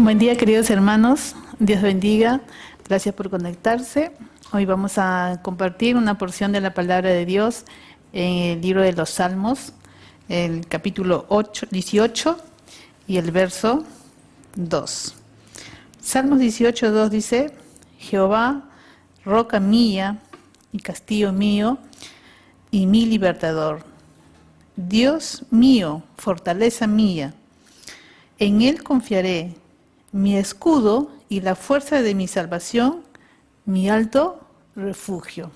Buen día, queridos hermanos. Dios bendiga. Gracias por conectarse. Hoy vamos a compartir una porción de la palabra de Dios en el libro de los Salmos, el capítulo 18 y el verso 2. Salmos 18:2 dice: Jehová, roca mía y castillo mío y mi libertador. Dios mío, fortaleza mía, en Él confiaré, mi escudo y la fuerza de mi salvación, mi alto refugio.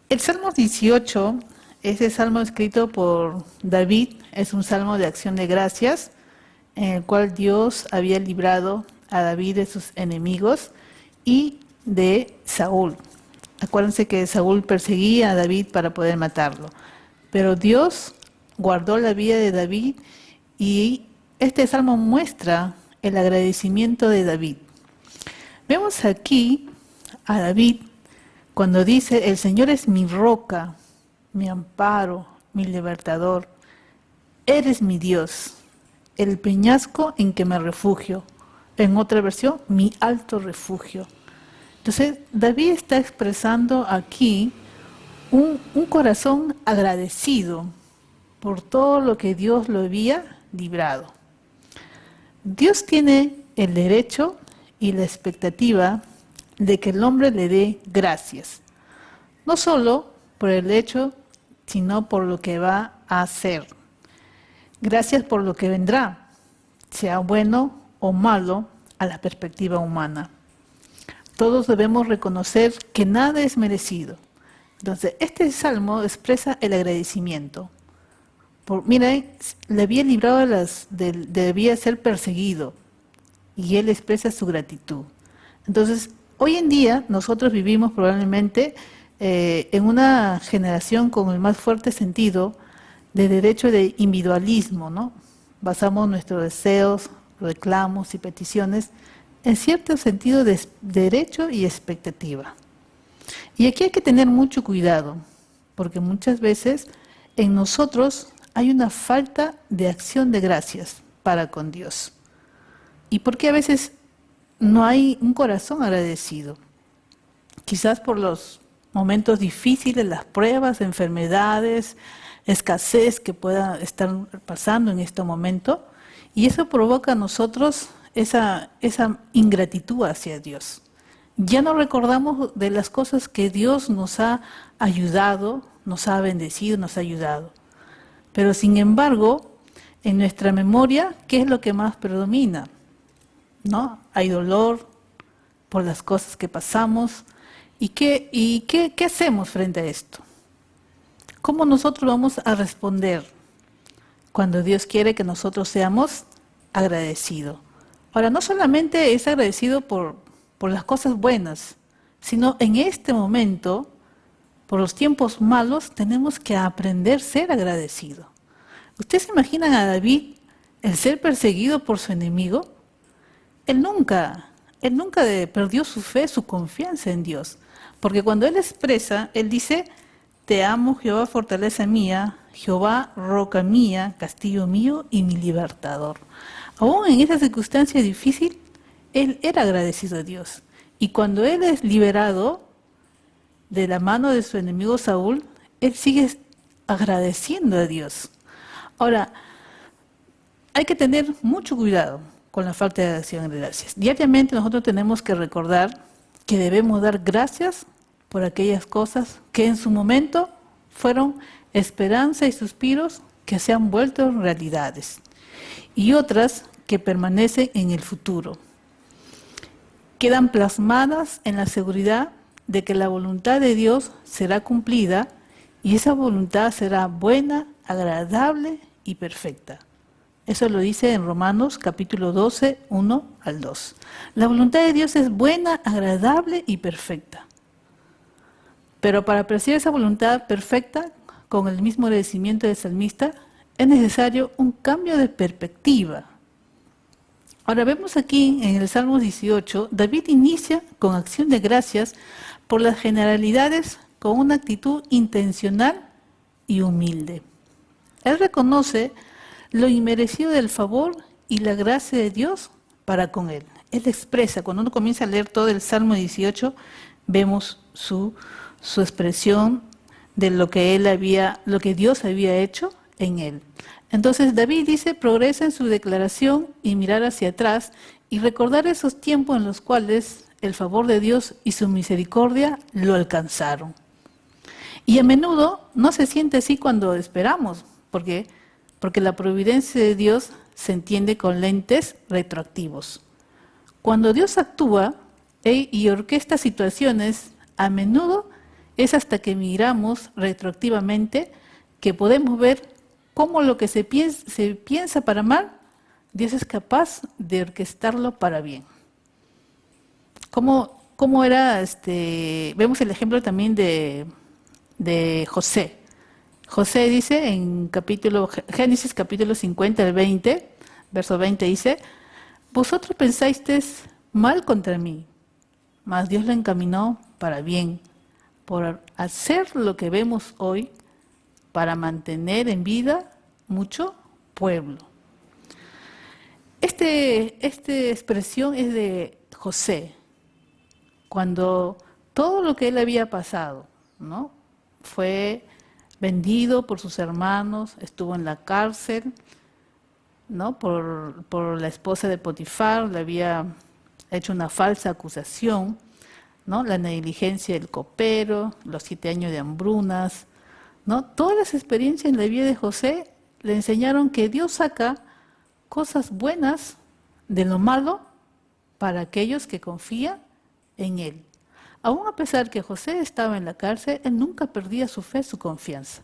El Salmo 18 es el salmo escrito por David, es un salmo de acción de gracias, en el cual Dios había librado a David de sus enemigos y de Saúl. Acuérdense que Saúl perseguía a David para poder matarlo, pero Dios guardó la vida de David y este salmo muestra el agradecimiento de David. Vemos aquí a David cuando dice: el Señor es mi roca, mi amparo, mi libertador. Eres mi Dios, el peñasco en que me refugio. En otra versión, mi alto refugio. Entonces, David está expresando aquí un corazón agradecido por todo lo que Dios lo había librado. Dios tiene el derecho y la expectativa de que el hombre le dé gracias, no solo por el hecho, sino por lo que va a hacer. Gracias por lo que vendrá, sea bueno o malo a la perspectiva humana. Todos debemos reconocer que nada es merecido. Entonces, este salmo expresa el agradecimiento. Mira, le había librado debía ser perseguido, y él expresa su gratitud. Entonces, hoy en día nosotros vivimos probablemente en una generación con el más fuerte sentido de derecho de individualismo, ¿no? Basamos nuestros deseos, reclamos y peticiones en cierto sentido de derecho y expectativa. Y aquí hay que tener mucho cuidado, porque muchas veces en nosotros hay una falta de acción de gracias para con Dios. ¿Y por qué a veces no hay un corazón agradecido? Quizás por los momentos difíciles, las pruebas, enfermedades, escasez que pueda estar pasando en este momento, y eso provoca a nosotros esa ingratitud hacia Dios. Ya no recordamos de las cosas que Dios nos ha ayudado, nos ha bendecido, nos ha ayudado. Pero sin embargo, en nuestra memoria, ¿qué es lo que más predomina? ¿No? Hay dolor por las cosas que pasamos. ¿Y qué hacemos frente a esto? ¿Cómo nosotros vamos a responder cuando Dios quiere que nosotros seamos agradecidos? Ahora, no solamente es agradecido por las cosas buenas, sino en este momento, por los tiempos malos, tenemos que aprender a ser agradecidos. ¿Ustedes se imaginan a David el ser perseguido por su enemigo? Él nunca perdió su fe, su confianza en Dios. Porque cuando él expresa, él dice: te amo, Jehová, fortaleza mía, Jehová, roca mía, castillo mío y mi libertador. Aún en esa circunstancia difícil, él era agradecido a Dios. Y cuando él es liberado de la mano de su enemigo Saúl, él sigue agradeciendo a Dios. Ahora, hay que tener mucho cuidado con la falta de acción de gracias. Diariamente nosotros tenemos que recordar que debemos dar gracias por aquellas cosas que en su momento fueron esperanza y suspiros que se han vuelto realidades, y otras que permanecen en el futuro. Quedan plasmadas en la seguridad de que la voluntad de Dios será cumplida, y esa voluntad será buena, agradable y perfecta. Eso lo dice en Romanos capítulo 12, 1 al 2. La voluntad de Dios es buena, agradable y perfecta. Pero para apreciar esa voluntad perfecta, con el mismo agradecimiento del salmista, es necesario un cambio de perspectiva. Ahora vemos aquí en el Salmo 18, David inicia con acción de gracias por las generalidades con una actitud intencional y humilde. Él reconoce lo inmerecido del favor y la gracia de Dios para con él. Él expresa, cuando uno comienza a leer todo el Salmo 18, vemos su expresión de lo que Dios había hecho en él. Entonces David dice, progresa en su declaración y mirar hacia atrás y recordar esos tiempos en los cuales el favor de Dios y su misericordia lo alcanzaron. Y a menudo no se siente así cuando esperamos, porque la providencia de Dios se entiende con lentes retroactivos. Cuando Dios actúa y orquesta situaciones, a menudo es hasta que miramos retroactivamente que podemos ver cómo lo que se piensa para mal, Dios es capaz de orquestarlo para bien. ¿Cómo era? Vemos el ejemplo también de José. José dice en Génesis capítulo 50, el 20, verso 20 dice, vosotros pensasteis mal contra mí, mas Dios lo encaminó para bien, por hacer lo que vemos hoy, para mantener en vida mucho pueblo. Esta expresión es de José, cuando todo lo que él había pasado, ¿no? Fue vendido por sus hermanos, estuvo en la cárcel, ¿no? Por la esposa de Potifar, le había hecho una falsa acusación, ¿no? La negligencia del copero, los 7 años de hambrunas, ¿no? Todas las experiencias en la vida de José le enseñaron que Dios saca cosas buenas de lo malo para aquellos que confían en Él. Aún a pesar que José estaba en la cárcel, él nunca perdía su fe, su confianza.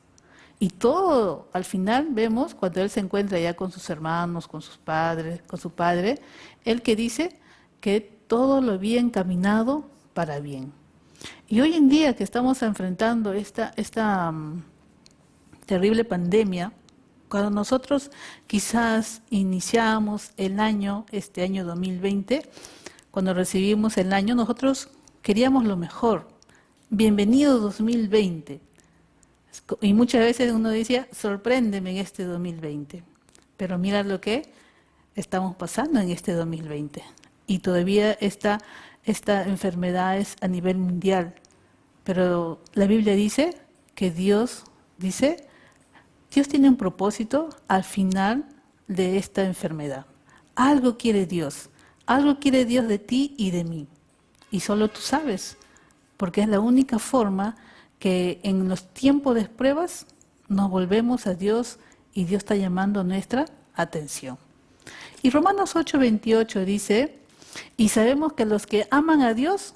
Y todo, al final vemos, cuando él se encuentra ya con sus hermanos, con sus padres, con su padre, él que dice que todo lo había encaminado para bien. Y hoy en día que estamos enfrentando esta terrible pandemia, cuando nosotros quizás iniciamos el año, este año 2020, cuando recibimos el año, nosotros queríamos lo mejor. Bienvenido 2020. Y muchas veces uno decía, sorpréndeme en este 2020. Pero mira lo que estamos pasando en este 2020. Y todavía esta enfermedad es a nivel mundial. Pero la Biblia dice que Dios tiene un propósito al final de esta enfermedad. Algo quiere Dios de ti y de mí. Y solo tú sabes, porque es la única forma que en los tiempos de pruebas nos volvemos a Dios y Dios está llamando nuestra atención. Y Romanos 8:28 dice, y sabemos que los que aman a Dios,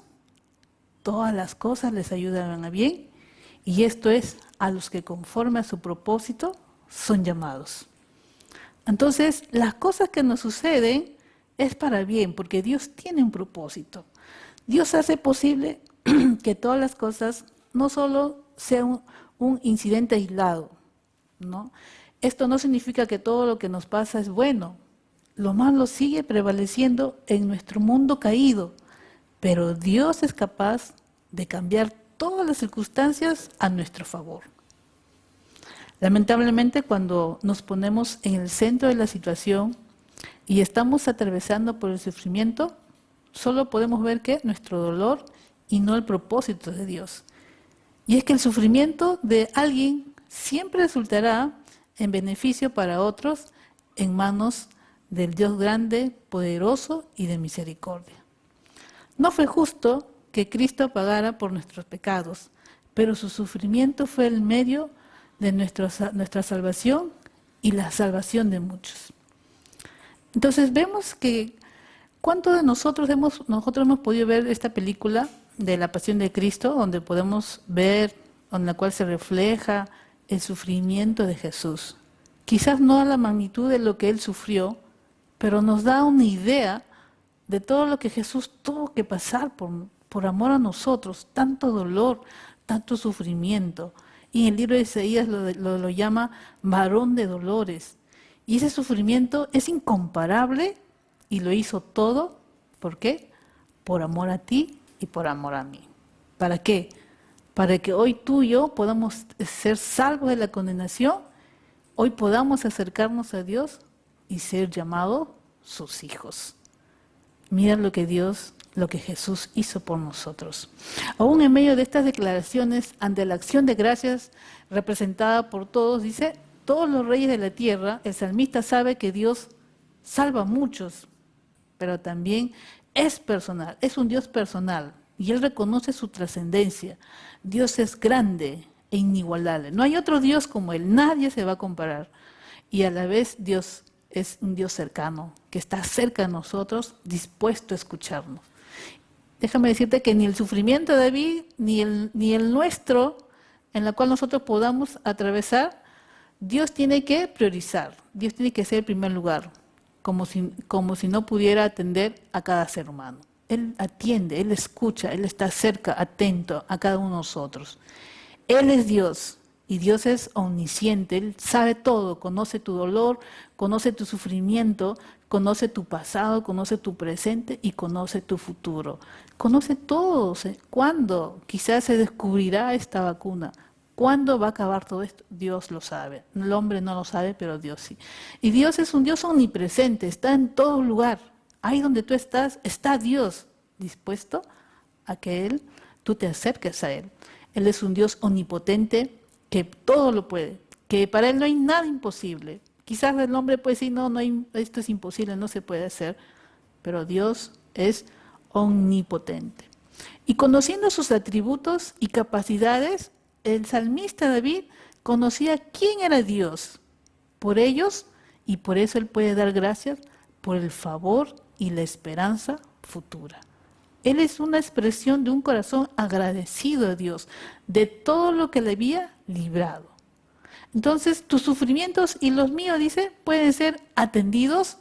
todas las cosas les ayudan a bien, y esto es a los que conforme a su propósito son llamados. Entonces, las cosas que nos suceden es para bien, porque Dios tiene un propósito. Dios hace posible que todas las cosas no solo sean un incidente aislado, ¿no? Esto no significa que todo lo que nos pasa es bueno. Lo malo sigue prevaleciendo en nuestro mundo caído, pero Dios es capaz de cambiar todas las circunstancias a nuestro favor. Lamentablemente, cuando nos ponemos en el centro de la situación y estamos atravesando por el sufrimiento, solo podemos ver que nuestro dolor y no el propósito de Dios. Y es que el sufrimiento de alguien siempre resultará en beneficio para otros en manos del Dios grande, poderoso y de misericordia. No fue justo que Cristo pagara por nuestros pecados, pero su sufrimiento fue el medio de nuestra salvación y la salvación de muchos. Entonces vemos que ¿cuántos de nosotros hemos podido ver esta película de la Pasión de Cristo, donde podemos ver, en la cual se refleja el sufrimiento de Jesús? Quizás no a la magnitud de lo que Él sufrió, pero nos da una idea de todo lo que Jesús tuvo que pasar por amor a nosotros, tanto dolor, tanto sufrimiento. Y en el libro de Isaías lo llama varón de dolores. Y ese sufrimiento es incomparable y lo hizo todo, ¿por qué? Por amor a ti y por amor a mí. ¿Para qué? Para que hoy tú y yo podamos ser salvos de la condenación, hoy podamos acercarnos a Dios y ser llamados sus hijos. Mira lo que Jesús hizo por nosotros. Aún en medio de estas declaraciones, ante la acción de gracias representada por todos, dice, todos los reyes de la tierra, el salmista sabe que Dios salva a muchos, pero también es personal, es un Dios personal, y él reconoce su trascendencia. Dios es grande e inigualable. No hay otro Dios como él, nadie se va a comparar. Y a la vez Dios es un Dios cercano, que está cerca de nosotros, dispuesto a escucharnos. Déjame decirte que ni el sufrimiento de David, ni el nuestro, en la cual nosotros podamos atravesar, Dios tiene que priorizar, Dios tiene que ser el primer lugar, como si no pudiera atender a cada ser humano. Él atiende, Él escucha, Él está cerca, atento a cada uno de nosotros. Él es Dios. Y Dios es omnisciente, Él sabe todo, conoce tu dolor, conoce tu sufrimiento, conoce tu pasado, conoce tu presente y conoce tu futuro. Conoce todo. ¿Cuándo quizás se descubrirá esta vacuna? ¿Cuándo va a acabar todo esto? Dios lo sabe. El hombre no lo sabe, pero Dios sí. Y Dios es un Dios omnipresente, está en todo lugar. Ahí donde tú estás, está Dios dispuesto a que tú te acerques a Él. Él es un Dios omnipotente, que todo lo puede, que para Él no hay nada imposible. Quizás el hombre puede decir, no hay, esto es imposible, no se puede hacer, pero Dios es omnipotente. Y conociendo sus atributos y capacidades, el salmista David conocía quién era Dios por ellos, y por eso él puede dar gracias por el favor y la esperanza futura. Él es una expresión de un corazón agradecido a Dios de todo lo que le había librado. Entonces, tus sufrimientos y los míos, dice, pueden ser atendidos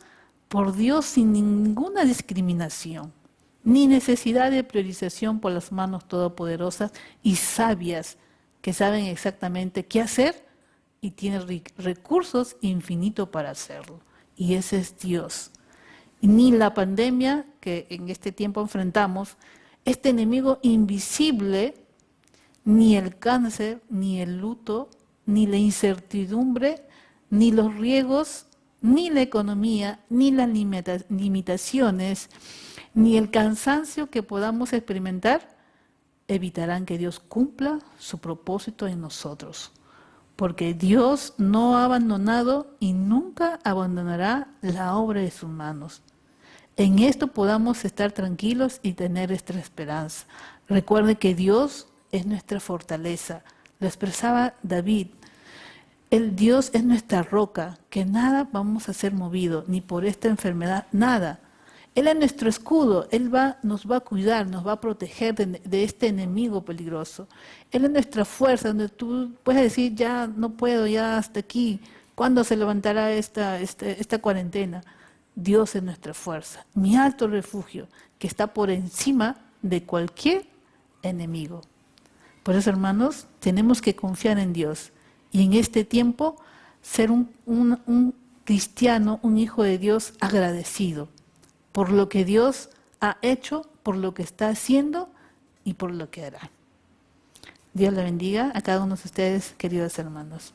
por Dios sin ninguna discriminación, ni necesidad de priorización por las manos todopoderosas y sabias que saben exactamente qué hacer y tienen recursos infinitos para hacerlo. Y ese es Dios. Ni la pandemia que en este tiempo enfrentamos, este enemigo invisible, ni el cáncer, ni el luto, ni la incertidumbre, ni los riesgos, ni la economía, ni las limitaciones, ni el cansancio que podamos experimentar, evitarán que Dios cumpla su propósito en nosotros. Porque Dios no ha abandonado y nunca abandonará la obra de sus manos. En esto podamos estar tranquilos y tener esta esperanza. Recuerde que Dios es nuestra fortaleza. Lo expresaba David. El Dios es nuestra roca, que nada vamos a ser movidos, ni por esta enfermedad, nada. Él es nuestro escudo, Él nos va a cuidar, nos va a proteger de este enemigo peligroso. Él es nuestra fuerza, donde tú puedes decir, ya no puedo, ya hasta aquí. ¿Cuándo se levantará esta cuarentena? Dios es nuestra fuerza, mi alto refugio, que está por encima de cualquier enemigo. Por eso, hermanos, tenemos que confiar en Dios. Y en este tiempo, ser un cristiano, un hijo de Dios agradecido por lo que Dios ha hecho, por lo que está haciendo y por lo que hará. Dios le bendiga a cada uno de ustedes, queridos hermanos.